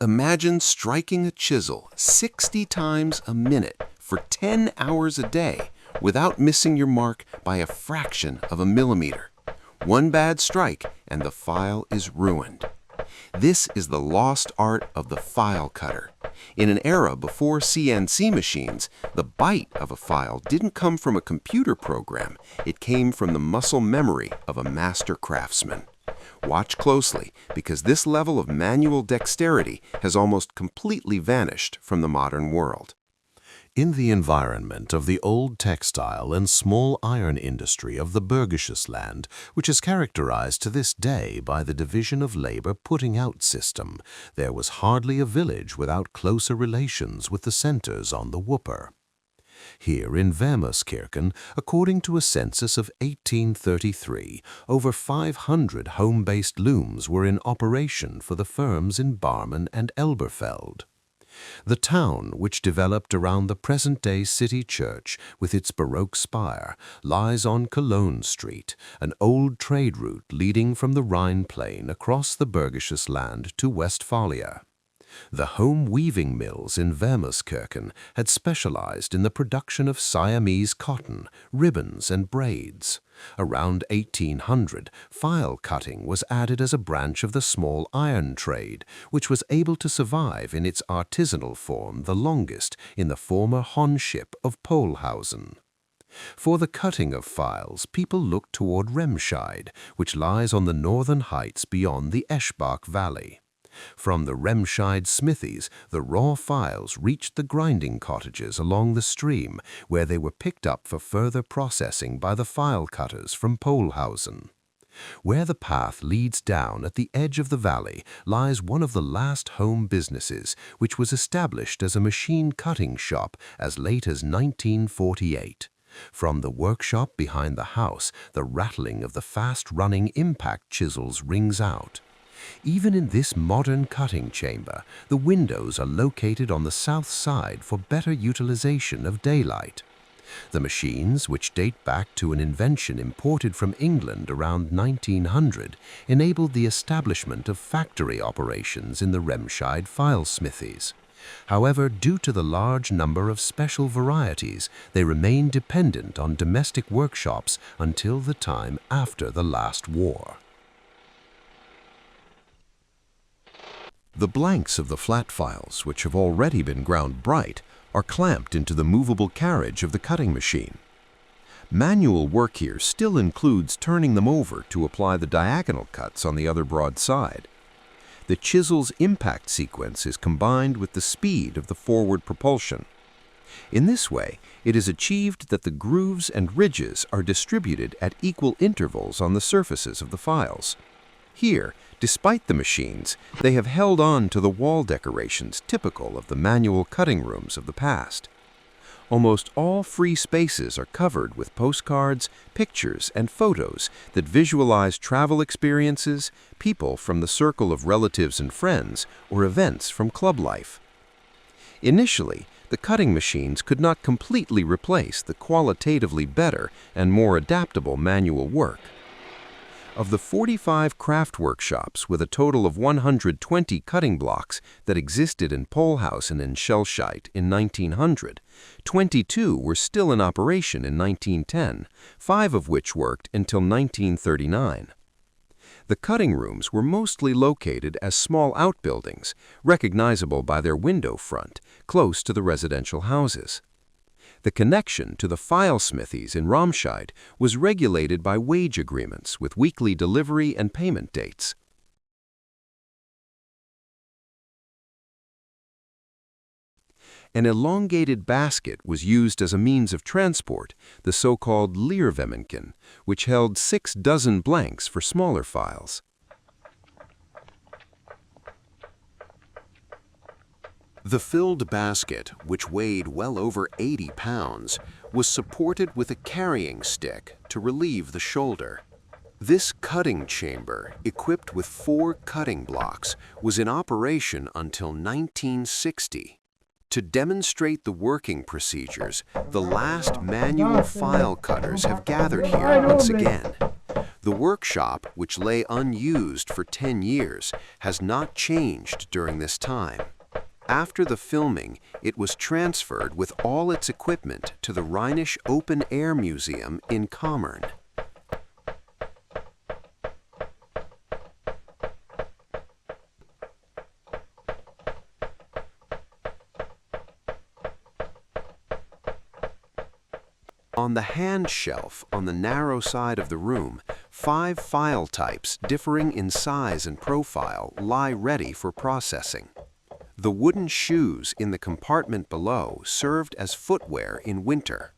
Imagine striking a chisel 60 times a minute for 10 hours a day without missing your mark by a fraction of a millimeter. One bad strike and the file is ruined. This is the lost art of the file cutter. In an era before CNC machines, the bite of a file didn't come from a computer program. It came from the muscle memory of a master craftsman. Watch closely, because this level of manual dexterity has almost completely vanished from the modern world. In the environment of the old textile and small iron industry of the Bergisches Land, which is characterized to this day by the division of labor putting out system, there was hardly a village without closer relations with the centers on the Wupper. Here in Wermerskirchen, according to a census of 1833, over 500 home-based looms were in operation for the firms in Barmen and Elberfeld. The town, which developed around the present-day city church with its Baroque spire, lies on Cologne Street, an old trade route leading from the Rhine plain across the Bergisches Land to Westphalia. The home weaving mills in Wermerskirchen had specialized in the production of Siamese cotton, ribbons, and braids. Around 1800, file cutting was added as a branch of the small iron trade, which was able to survive in its artisanal form the longest in the former Honship of Polhausen. For the cutting of files, people looked toward Remscheid, which lies on the northern heights beyond the Eschbach Valley. From the Remscheid smithies, the raw files reached the grinding cottages along the stream, where they were picked up for further processing by the file cutters from Polhausen. Where the path leads down at the edge of the valley lies one of the last home businesses, which was established as a machine cutting shop as late as 1948. From the workshop behind the house, the rattling of the fast-running impact chisels rings out. Even in this modern cutting chamber, the windows are located on the south side for better utilization of daylight. The machines, which date back to an invention imported from England around 1900, enabled the establishment of factory operations in the Remscheid file smithies. However, due to the large number of special varieties, they remained dependent on domestic workshops until the time after the last war. The blanks of the flat files, which have already been ground bright, are clamped into the movable carriage of the cutting machine. Manual work here still includes turning them over to apply the diagonal cuts on the other broad side. The chisel's impact sequence is combined with the speed of the forward propulsion. In this way, it is achieved that the grooves and ridges are distributed at equal intervals on the surfaces of the files. Here, despite the machines, they have held on to the wall decorations typical of the manual cutting rooms of the past. Almost all free spaces are covered with postcards, pictures, and photos that visualize travel experiences, people from the circle of relatives and friends, or events from club life. Initially, the cutting machines could not completely replace the qualitatively better and more adaptable manual work. Of the 45 craft workshops with a total of 120 cutting blocks that existed in Polhausen and Schellscheit in 1900, 22 were still in operation in 1910, 5 of which worked until 1939. The cutting rooms were mostly located as small outbuildings, recognizable by their window front, close to the residential houses. The connection to the file smithies in Remscheid was regulated by wage agreements with weekly delivery and payment dates. An elongated basket was used as a means of transport, the so-called Leerwemmenken, which held 6 dozen blanks for smaller files. The filled basket, which weighed well over 80 pounds, was supported with a carrying stick to relieve the shoulder. This cutting chamber, equipped with 4 cutting blocks, was in operation until 1960. To demonstrate the working procedures, the last manual file cutters have gathered here once again. The workshop, which lay unused for 10 years, has not changed during this time. After the filming, it was transferred with all its equipment to the Rhenish Open Air Museum in Kammern. On the hand shelf on the narrow side of the room, 5 file types differing in size and profile lie ready for processing. The wooden shoes in the compartment below served as footwear in winter.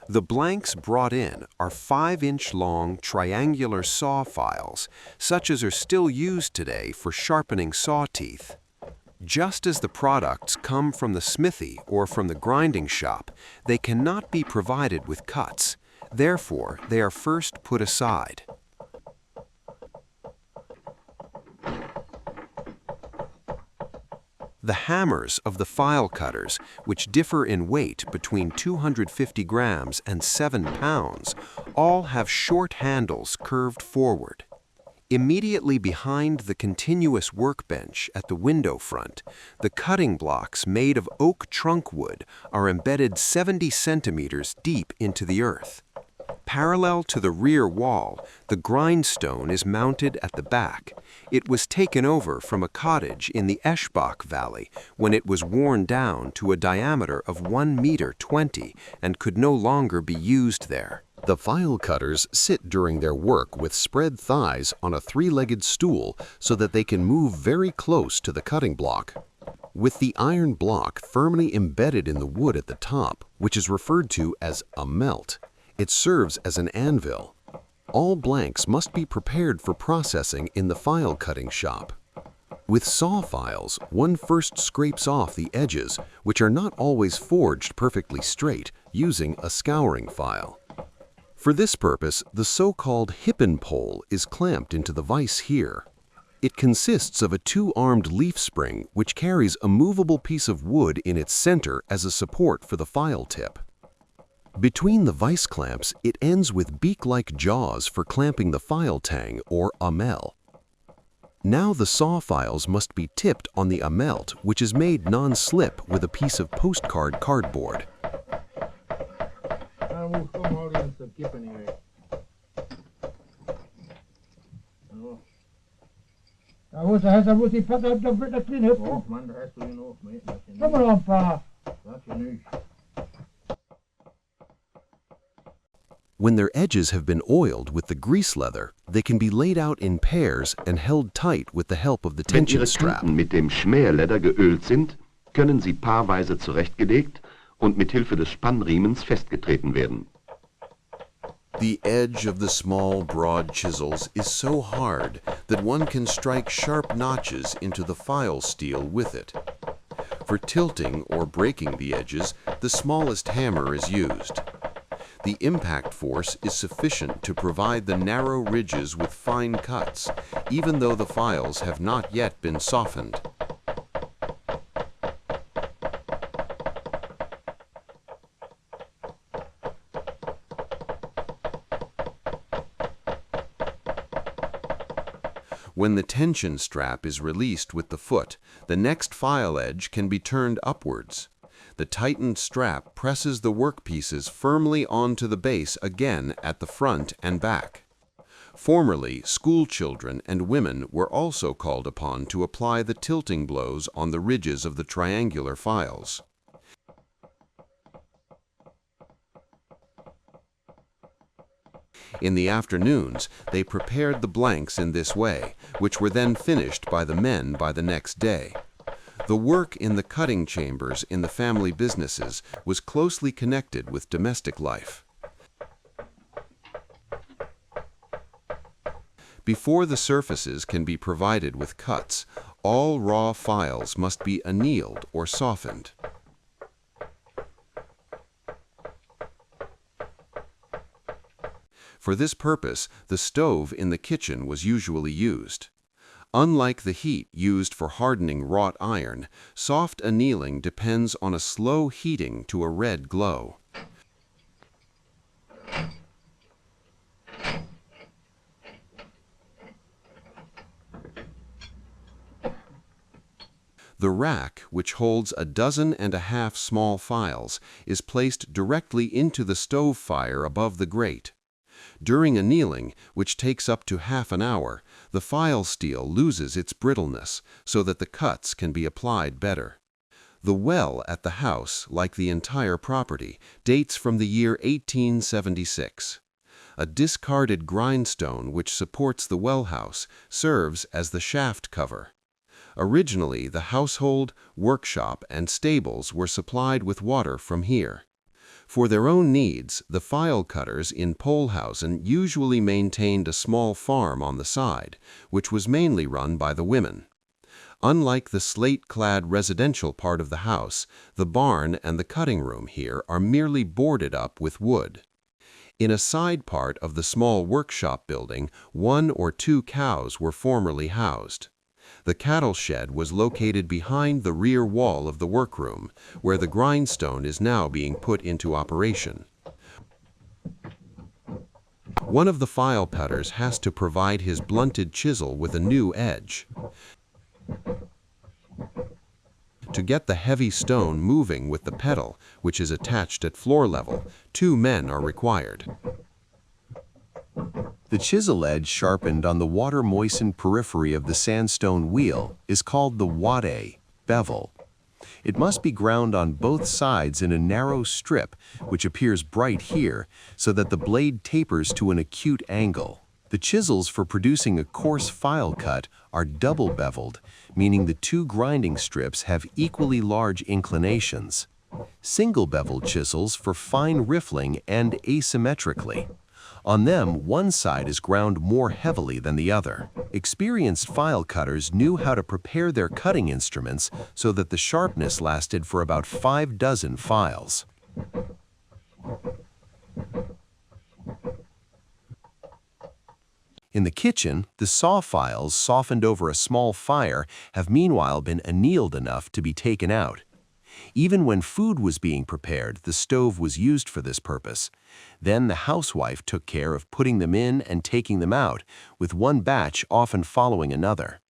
The blanks brought in are 5-inch long triangular saw files, such as are still used today for sharpening saw teeth. Just as the products come from the smithy or from the grinding shop, they cannot be provided with cuts. Therefore, they are first put aside. The hammers of the file cutters, which differ in weight between 250 grams and 7 pounds, all have short handles curved forward. Immediately behind the continuous workbench at the window front, the cutting blocks made of oak trunk wood are embedded 70 centimeters deep into the earth. Parallel to the rear wall, the grindstone is mounted at the back. It was taken over from a cottage in the Eschbach Valley when it was worn down to a diameter of 1.20 meters and could no longer be used there. The file cutters sit during their work with spread thighs on a 3-legged stool so that they can move very close to the cutting block. With the iron block firmly embedded in the wood at the top, which is referred to as a melt, it serves as an anvil. All blanks must be prepared for processing in the file cutting shop. With saw files, one first scrapes off the edges, which are not always forged perfectly straight, using a scouring file. For this purpose, the so-called hippen pole is clamped into the vise here. It consists of a 2-armed leaf spring which carries a movable piece of wood in its center as a support for the file tip. Between the vise clamps, it ends with beak-like jaws for clamping the file tang or amel. Now the saw files must be tipped on the amelt, which is made non-slip with a piece of postcard cardboard. When their edges have been oiled with the grease leather, they can be laid out in pairs and held tight with the help of the tension strap. Wenn Ihre Kanten mit dem Schmähleder geölt sind, können sie paarweise zurechtgelegt und mit Hilfe des Spannriemens festgetreten werden. The edge of the small, broad chisels is so hard that one can strike sharp notches into the file steel with it. For tilting or breaking the edges, the smallest hammer is used. The impact force is sufficient to provide the narrow ridges with fine cuts, even though the files have not yet been softened. When the tension strap is released with the foot, the next file edge can be turned upwards. The tightened strap presses the workpieces firmly onto the base again at the front and back. Formerly, school children and women were also called upon to apply the tilting blows on the ridges of the triangular files. In the afternoons, they prepared the blanks in this way, which were then finished by the men by the next day. The work in the cutting chambers in the family businesses was closely connected with domestic life. Before the surfaces can be provided with cuts, all raw files must be annealed or softened. For this purpose, the stove in the kitchen was usually used. Unlike the heat used for hardening wrought iron, soft annealing depends on a slow heating to a red glow. The rack, which holds 12 small files, is placed directly into the stove fire above the grate. During annealing, which takes up to half an hour, the file steel loses its brittleness so that the cuts can be applied better. The well at the house, like the entire property, dates from the year 1876. A discarded grindstone which supports the well house serves as the shaft cover. Originally, the household, workshop, and stables were supplied with water from here. For their own needs, the file cutters in Polhausen usually maintained a small farm on the side, which was mainly run by the women. Unlike the slate-clad residential part of the house, the barn and the cutting room here are merely boarded up with wood. In a side part of the small workshop building, 1 or 2 cows were formerly housed. The cattle shed was located behind the rear wall of the workroom, where the grindstone is now being put into operation. One of the file cutters has to provide his blunted chisel with a new edge. To get the heavy stone moving with the pedal, which is attached at floor level, 2 men are required. The chisel edge sharpened on the water-moistened periphery of the sandstone wheel is called the wade, bevel. It must be ground on both sides in a narrow strip, which appears bright here, so that the blade tapers to an acute angle. The chisels for producing a coarse file cut are double beveled, meaning the 2 grinding strips have equally large inclinations. Single bevel chisels for fine riffling and asymmetrically. On them, one side is ground more heavily than the other. Experienced file cutters knew how to prepare their cutting instruments so that the sharpness lasted for about 5 dozen files. In the kitchen, the saw files softened over a small fire have meanwhile been annealed enough to be taken out. Even when food was being prepared, the stove was used for this purpose. Then the housewife took care of putting them in and taking them out, with one batch often following another.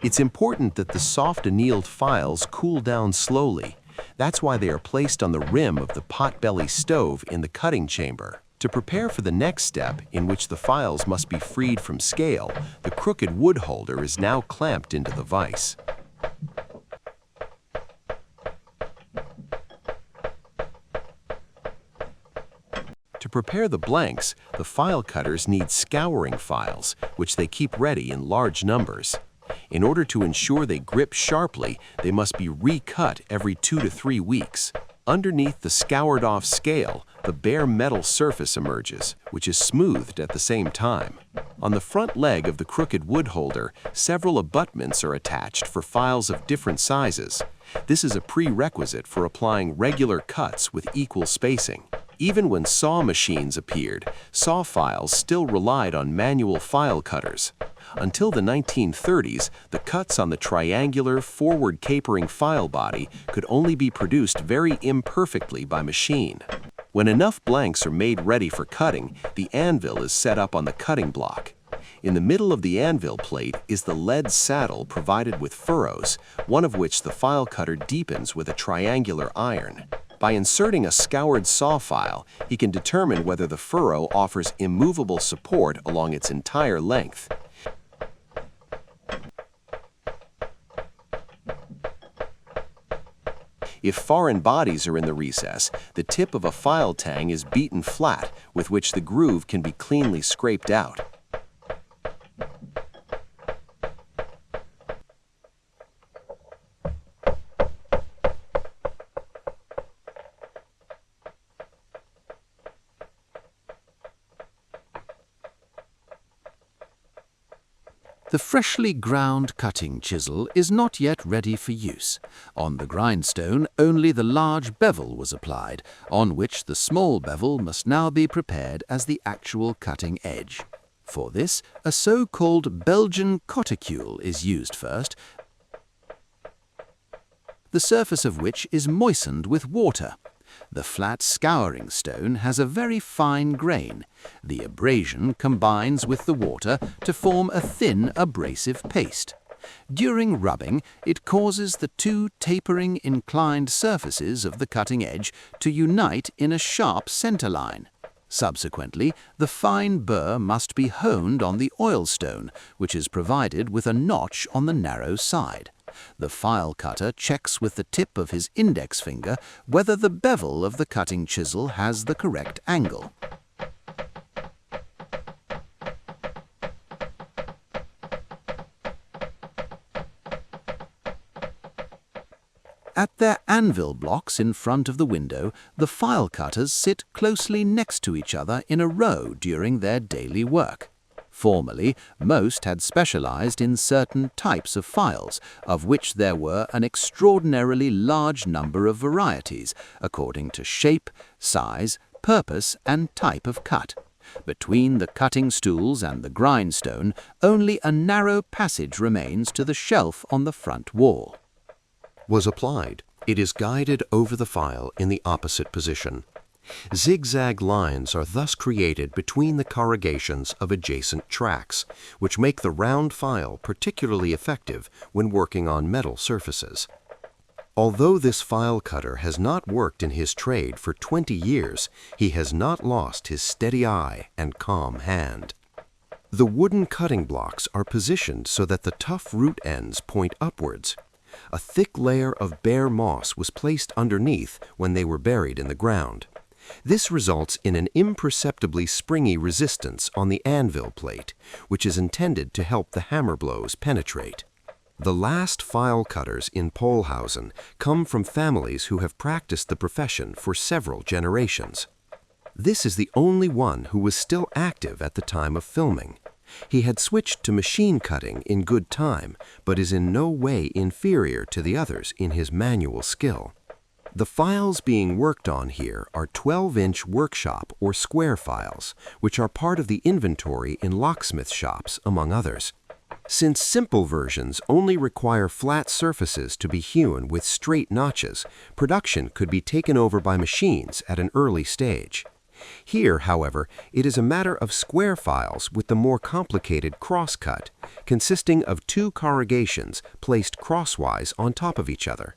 It's important that the soft annealed files cool down slowly. That's why they are placed on the rim of the potbelly stove in the cutting chamber. To prepare for the next step, in which the files must be freed from scale, the crooked wood holder is now clamped into the vise. To prepare the blanks, the file cutters need scouring files, which they keep ready in large numbers. In order to ensure they grip sharply, they must be recut every 2 to 3 weeks. Underneath the scoured-off scale, the bare metal surface emerges, which is smoothed at the same time. On the front leg of the crooked wood holder, several abutments are attached for files of different sizes. This is a prerequisite for applying regular cuts with equal spacing. Even when saw machines appeared, saw files still relied on manual file cutters. Until the 1930s, the cuts on the triangular, forward-capering file body could only be produced very imperfectly by machine. When enough blanks are made ready for cutting, the anvil is set up on the cutting block. In the middle of the anvil plate is the lead saddle provided with furrows, one of which the file cutter deepens with a triangular iron. By inserting a scoured saw file, he can determine whether the furrow offers immovable support along its entire length. If foreign bodies are in the recess, the tip of a file tang is beaten flat, with which the groove can be cleanly scraped out. The freshly ground cutting chisel is not yet ready for use. On the grindstone, only the large bevel was applied, on which the small bevel must now be prepared as the actual cutting edge. For this, a so-called Belgian coticule is used first, the surface of which is moistened with water. The flat scouring stone has a very fine grain. The abrasion combines with the water to form a thin abrasive paste. During rubbing, it causes the two tapering inclined surfaces of the cutting edge to unite in a sharp center line. Subsequently, the fine burr must be honed on the oilstone, which is provided with a notch on the narrow side. The file cutter checks with the tip of his index finger whether the bevel of the cutting chisel has the correct angle. At their anvil blocks in front of the window, the file cutters sit closely next to each other in a row during their daily work. Formerly, most had specialized in certain types of files, of which there were an extraordinarily large number of varieties, according to shape, size, purpose, and type of cut. Between the cutting stools and the grindstone, only a narrow passage remains to the shelf on the front wall. Was applied, it is guided over the file in the opposite position. Zigzag lines are thus created between the corrugations of adjacent tracks, which make the round file particularly effective when working on metal surfaces. Although this file cutter has not worked in his trade for 20 years, he has not lost his steady eye and calm hand. The wooden cutting blocks are positioned so that the tough root ends point upwards. A thick layer of bare moss was placed underneath when they were buried in the ground. This results in an imperceptibly springy resistance on the anvil plate, which is intended to help the hammer blows penetrate. The last file cutters in Polhausen come from families who have practiced the profession for several generations. This is the only one who was still active at the time of filming. He had switched to machine cutting in good time, but is in no way inferior to the others in his manual skill. The files being worked on here are 12-inch workshop or square files, which are part of the inventory in locksmith shops, among others. Since simple versions only require flat surfaces to be hewn with straight notches, production could be taken over by machines at an early stage. Here, however, it is a matter of square files with the more complicated cross-cut, consisting of two corrugations placed crosswise on top of each other.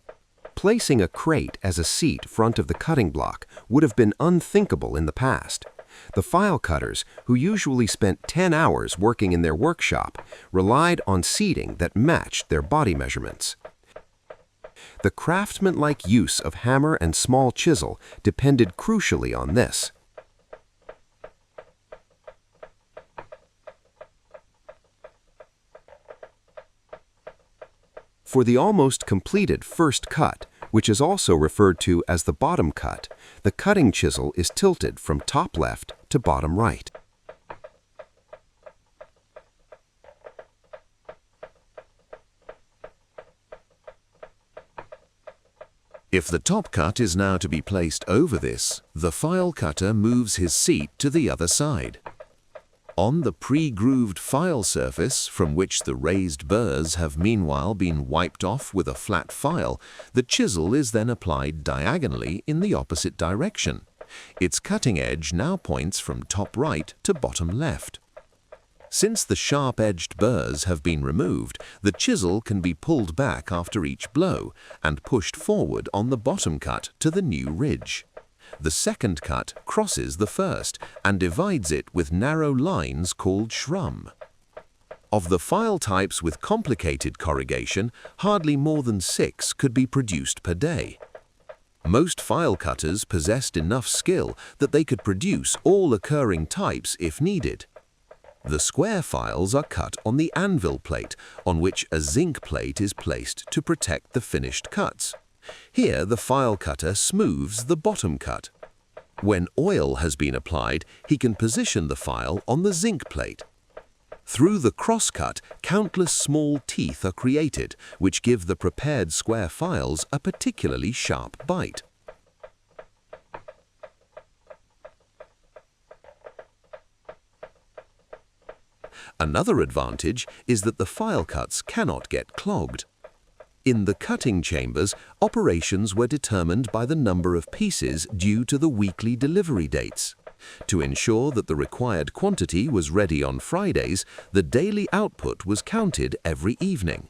Placing a crate as a seat front of the cutting block would have been unthinkable in the past. The file cutters, who usually spent 10 hours working in their workshop, relied on seating that matched their body measurements. The craftsman-like use of hammer and small chisel depended crucially on this. For the almost completed first cut, which is also referred to as the bottom cut, the cutting chisel is tilted from top left to bottom right. If the top cut is now to be placed over this, the file cutter moves his seat to the other side. On the pre-grooved file surface, from which the raised burrs have meanwhile been wiped off with a flat file, the chisel is then applied diagonally in the opposite direction. Its cutting edge now points from top right to bottom left. Since the sharp-edged burrs have been removed, the chisel can be pulled back after each blow and pushed forward on the bottom cut to the new ridge. The second cut crosses the first and divides it with narrow lines called shrum. Of the file types with complicated corrugation, hardly more than 6 could be produced per day. Most file cutters possessed enough skill that they could produce all occurring types if needed. The square files are cut on the anvil plate, on which a zinc plate is placed to protect the finished cuts. Here the file cutter smooths the bottom cut. When oil has been applied, he can position the file on the zinc plate. Through the crosscut, countless small teeth are created, which give the prepared square files a particularly sharp bite. Another advantage is that the file cuts cannot get clogged. In the cutting chambers, operations were determined by the number of pieces due to the weekly delivery dates. To ensure that the required quantity was ready on Fridays, the daily output was counted every evening.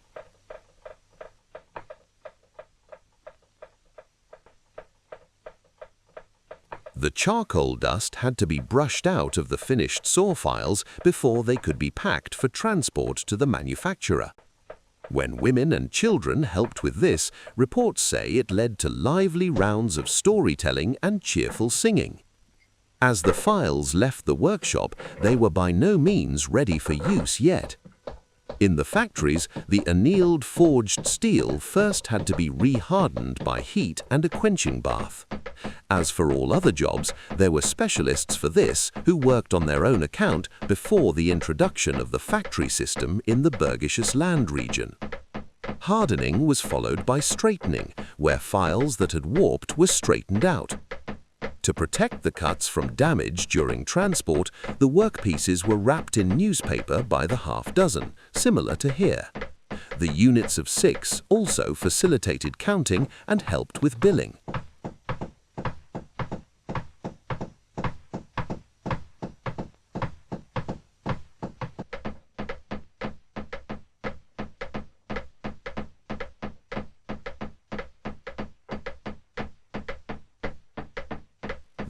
The charcoal dust had to be brushed out of the finished saw files before they could be packed for transport to the manufacturer. When women and children helped with this, reports say it led to lively rounds of storytelling and cheerful singing. As the files left the workshop, they were by no means ready for use yet. In the factories, the annealed forged steel first had to be re-hardened by heat and a quenching bath. As for all other jobs, there were specialists for this who worked on their own account before the introduction of the factory system in the Bergisches Land region. Hardening was followed by straightening, where files that had warped were straightened out. To protect the cuts from damage during transport, the workpieces were wrapped in newspaper by the half dozen, similar to here. The units of 6 also facilitated counting and helped with billing.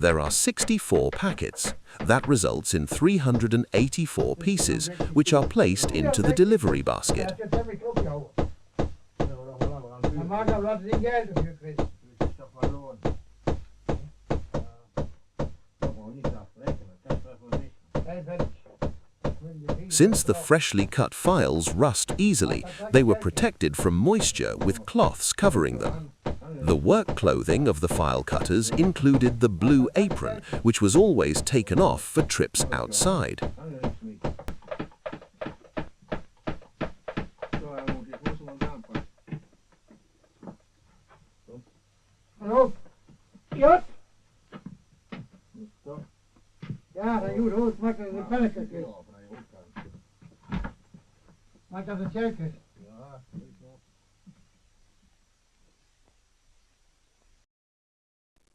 There are 64 packets. That results in 384 pieces, which are placed into the delivery basket. Since the freshly cut files rust easily, they were protected from moisture with cloths covering them. The work clothing of the file cutters included the blue apron, which was always taken off for trips outside.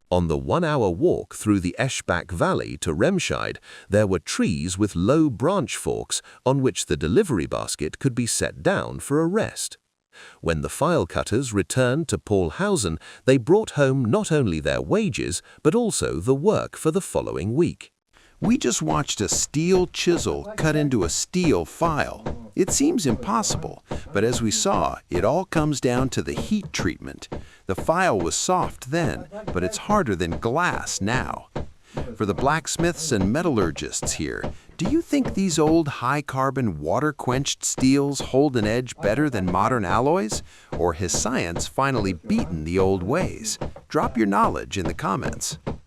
On the 1-hour walk through the Eschbach Valley to Remscheid, there were trees with low branch forks on which the delivery basket could be set down for a rest. When the file cutters returned to Paulhausen, they brought home not only their wages, but also the work for the following week. We just watched a steel chisel cut into a steel file. It seems impossible, but as we saw, it all comes down to the heat treatment. The file was soft then, but it's harder than glass now. For the blacksmiths and metallurgists here, do you think these old high-carbon, water-quenched steels hold an edge better than modern alloys? Or has science finally beaten the old ways? Drop your knowledge in the comments.